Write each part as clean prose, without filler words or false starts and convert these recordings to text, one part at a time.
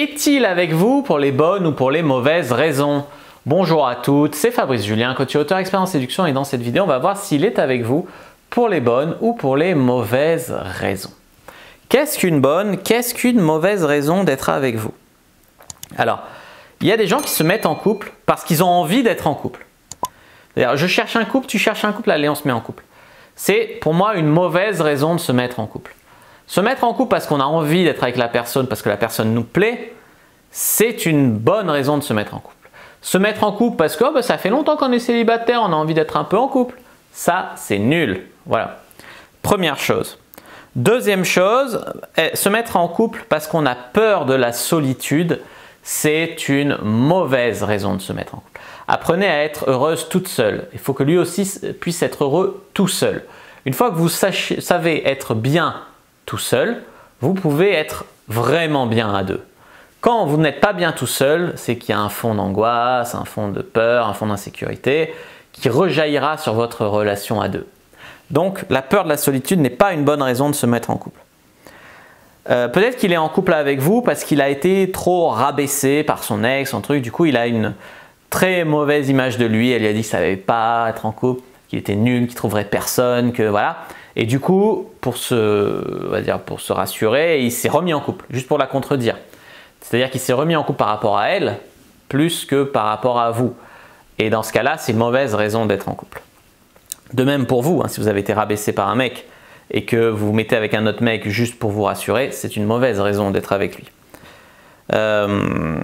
Est-il avec vous pour les bonnes ou pour les mauvaises raisons? Bonjour à toutes, c'est Fabrice Julien, coach et auteur expert en séduction, et dans cette vidéo, on va voir s'il est avec vous pour les bonnes ou pour les mauvaises raisons. Qu'est-ce qu'une bonne, qu'est-ce qu'une mauvaise raison d'être avec vous? Alors, il y a des gens qui se mettent en couple parce qu'ils ont envie d'être en couple. C'est-à-dire, je cherche un couple, tu cherches un couple, allez, on se met en couple. C'est pour moi une mauvaise raison de se mettre en couple. Se mettre en couple parce qu'on a envie d'être avec la personne, parce que la personne nous plaît, c'est une bonne raison de se mettre en couple. Se mettre en couple parce que ça fait longtemps qu'on est célibataire, on a envie d'être un peu en couple, ça c'est nul. Voilà. Première chose. Deuxième chose, se mettre en couple parce qu'on a peur de la solitude, c'est une mauvaise raison de se mettre en couple. Apprenez à être heureuse toute seule. Il faut que lui aussi puisse être heureux tout seul. Une fois que vous savez être bien tout seul, vous pouvez être vraiment bien à deux. Quand vous n'êtes pas bien tout seul, c'est qu'il y a un fond d'angoisse, un fond de peur, un fond d'insécurité qui rejaillira sur votre relation à deux. Donc la peur de la solitude n'est pas une bonne raison de se mettre en couple. Peut-être qu'il est en couple avec vous parce qu'il a été trop rabaissé par son ex, son truc, du coup il a une très mauvaise image de lui, elle lui a dit qu'il ne savait pas être en couple, qu'il était nul, qu'il ne trouverait personne, que voilà. Et du coup, pour se rassurer, il s'est remis en couple, juste pour la contredire. C'est-à-dire qu'il s'est remis en couple par rapport à elle, plus que par rapport à vous. Et dans ce cas-là, c'est une mauvaise raison d'être en couple. De même pour vous, si vous avez été rabaissé par un mec et que vous vous mettez avec un autre mec juste pour vous rassurer, c'est une mauvaise raison d'être avec lui. On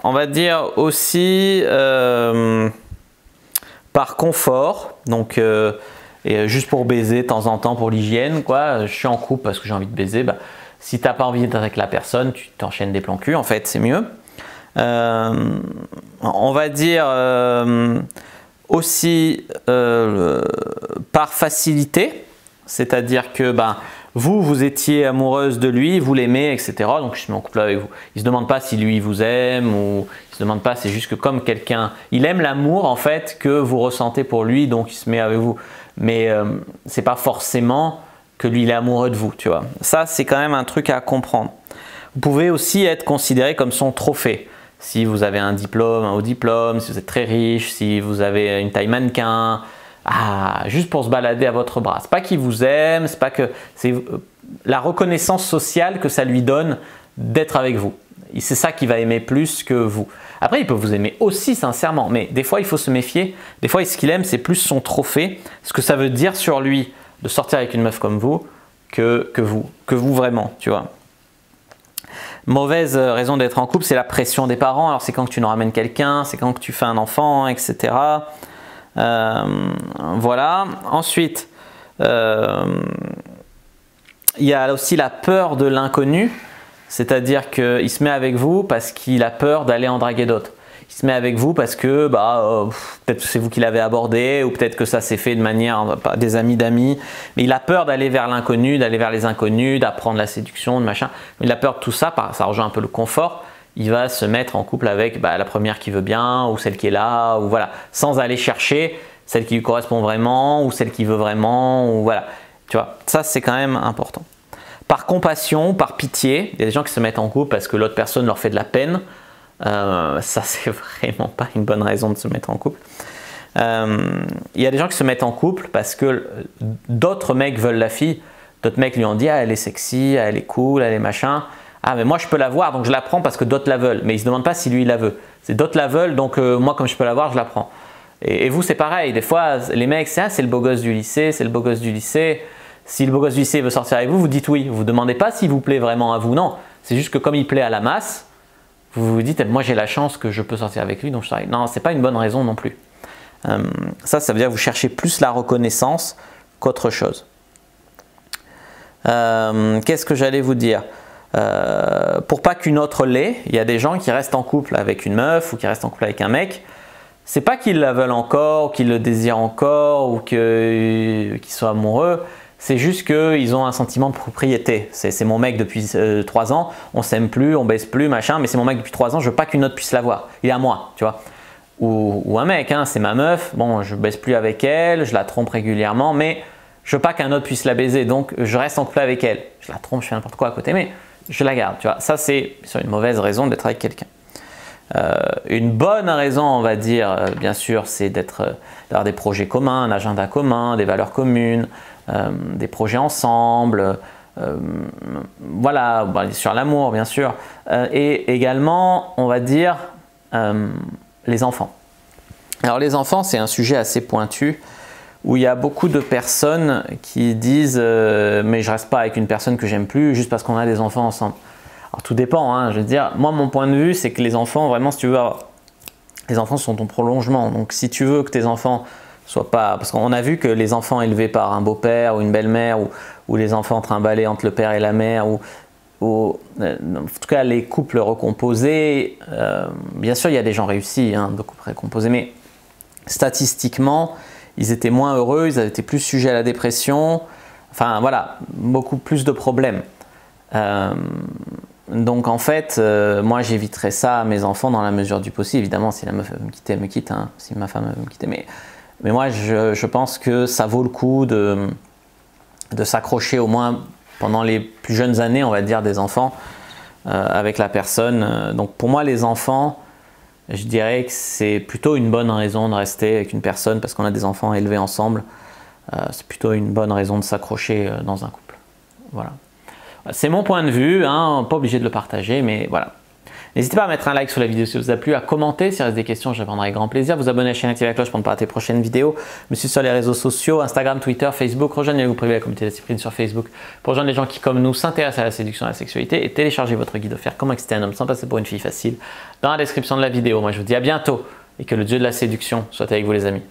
va dire aussi par confort, donc et juste pour baiser de temps en temps pour l'hygiène, quoi. Je suis en couple parce que j'ai envie de baiser. Si tu n'as pas envie d'être avec la personne, tu t'enchaînes des plans cul, en fait, c'est mieux. On va dire aussi par facilité, c'est-à-dire que vous étiez amoureuse de lui, vous l'aimez, etc. Donc je me mets en couple avec vous. Il ne se demande pas si lui vous aime ou il ne se demande pas, c'est juste que comme quelqu'un, il aime l'amour en fait que vous ressentez pour lui, donc il se met avec vous. Mais c'est pas forcément que lui il est amoureux de vous, tu vois. Ça c'est quand même un truc à comprendre. Vous pouvez aussi être considéré comme son trophée. Si vous avez un diplôme, un haut diplôme, si vous êtes très riche, si vous avez une taille mannequin, juste pour se balader à votre bras. C'est pas qu'il vous aime, c'est pas que c'est la reconnaissance sociale que ça lui donne d'être avec vous. C'est ça qu'il va aimer plus que vous. Après, il peut vous aimer aussi sincèrement, mais des fois, il faut se méfier. Des fois, ce qu'il aime, c'est plus son trophée, ce que ça veut dire sur lui de sortir avec une meuf comme vous que vous vraiment, tu vois. Mauvaise raison d'être en couple, c'est la pression des parents. Alors, c'est quand que tu nous ramènes quelqu'un, c'est quand que tu fais un enfant, etc. Voilà. Ensuite, il y a aussi la peur de l'inconnu. C'est-à-dire qu'il se met avec vous parce qu'il a peur d'aller en draguer d'autres. Il se met avec vous parce que peut-être que c'est vous qui l'avez abordé ou peut-être que ça s'est fait de manière, des amis d'amis. Mais il a peur d'aller vers l'inconnu, d'aller vers les inconnus, d'apprendre la séduction, de machin. Il a peur de tout ça, ça rejoint un peu le confort. Il va se mettre en couple avec la première qui veut bien ou celle qui est là, ou voilà, sans aller chercher celle qui lui correspond vraiment ou celle qui veut vraiment, ou voilà. Tu vois, ça c'est quand même important. Par compassion, par pitié, il y a des gens qui se mettent en couple parce que l'autre personne leur fait de la peine. Ça, c'est vraiment pas une bonne raison de se mettre en couple. Il y a des gens qui se mettent en couple parce que d'autres mecs veulent la fille. D'autres mecs lui ont dit elle est sexy, elle est cool, elle est machin. Mais moi je peux la voir donc je la prends parce que d'autres la veulent. Mais ils ne se demandent pas si lui il la veut. C'est d'autres la veulent donc moi comme je peux la voir, je la prends. Et vous c'est pareil. Des fois les mecs c'est le beau gosse du lycée, c'est le beau gosse du lycée. Si le beau gosse du lycée veut sortir avec vous, vous dites oui. Vous ne demandez pas s'il vous plaît vraiment à vous, non. C'est juste que comme il plaît à la masse, vous vous dites moi j'ai la chance que je peux sortir avec lui, donc je sors avec. Non, ce n'est pas une bonne raison non plus. Ça veut dire que vous cherchez plus la reconnaissance qu'autre chose. Qu'est-ce que j'allais vous dire? Pour pas qu'une autre l'ait, il y a des gens qui restent en couple avec une meuf ou qui restent en couple avec un mec. C'est pas qu'ils la veulent encore, ou qu'ils le désirent encore, ou qu'ils soient amoureux. C'est juste qu'ils ont un sentiment de propriété. C'est mon mec depuis 3 ans, on s'aime plus, on baisse plus, machin, mais c'est mon mec depuis 3 ans, je veux pas qu'une autre puisse l'avoir. Il est à moi, tu vois. Ou un mec, c'est ma meuf, bon, je baisse plus avec elle, je la trompe régulièrement, mais je veux pas qu'un autre puisse la baiser, donc je reste en couple avec elle. Je la trompe, je fais n'importe quoi à côté, mais je la garde. Tu vois, ça c'est une mauvaise raison d'être avec quelqu'un. Une bonne raison, on va dire, bien sûr, c'est d'avoir des projets communs, un agenda commun, des valeurs communes, des projets ensemble, voilà, sur l'amour, bien sûr, et également, on va dire, les enfants. Alors les enfants, c'est un sujet assez pointu, où il y a beaucoup de personnes qui disent mais je reste pas avec une personne que j'aime plus juste parce qu'on a des enfants ensemble. Alors tout dépend, hein, je veux dire, moi mon point de vue c'est que les enfants, vraiment si tu veux, les enfants sont ton prolongement, donc si tu veux que tes enfants soient pas, parce qu'on a vu que les enfants élevés par un beau-père ou une belle-mère ou les enfants trimballés entre le père et la mère ou en tout cas les couples recomposés, bien sûr il y a des gens réussis, hein, de couples recomposés, mais statistiquement ils étaient moins heureux, ils étaient plus sujets à la dépression, enfin voilà, beaucoup plus de problèmes. Donc en fait, moi j'éviterais ça à mes enfants dans la mesure du possible. Évidemment, si la meuf veut me quitter, elle me quitte, hein, si ma femme veut me quitter. Mais moi je pense que ça vaut le coup de s'accrocher au moins pendant les plus jeunes années, on va dire, des enfants avec la personne. Donc pour moi les enfants, je dirais que c'est plutôt une bonne raison de rester avec une personne parce qu'on a des enfants élevés ensemble. C'est plutôt une bonne raison de s'accrocher dans un couple. Voilà. C'est mon point de vue, hein, pas obligé de le partager, mais voilà. N'hésitez pas à mettre un like sur la vidéo si ça vous a plu, à commenter s'il reste des questions, je répondrai avec grand plaisir. Vous abonner à la chaîne, activer la cloche pour ne pas rater les prochaines vidéos. Me suivre sur les réseaux sociaux, Instagram, Twitter, Facebook. Rejoignez-vous privé la communauté de la discipline sur Facebook pour rejoindre les gens qui, comme nous, s'intéressent à la séduction et à la sexualité et télécharger votre guide offert Comment exciter un homme sans passer pour une fille facile dans la description de la vidéo. Moi, je vous dis à bientôt et que le dieu de la séduction soit avec vous, les amis.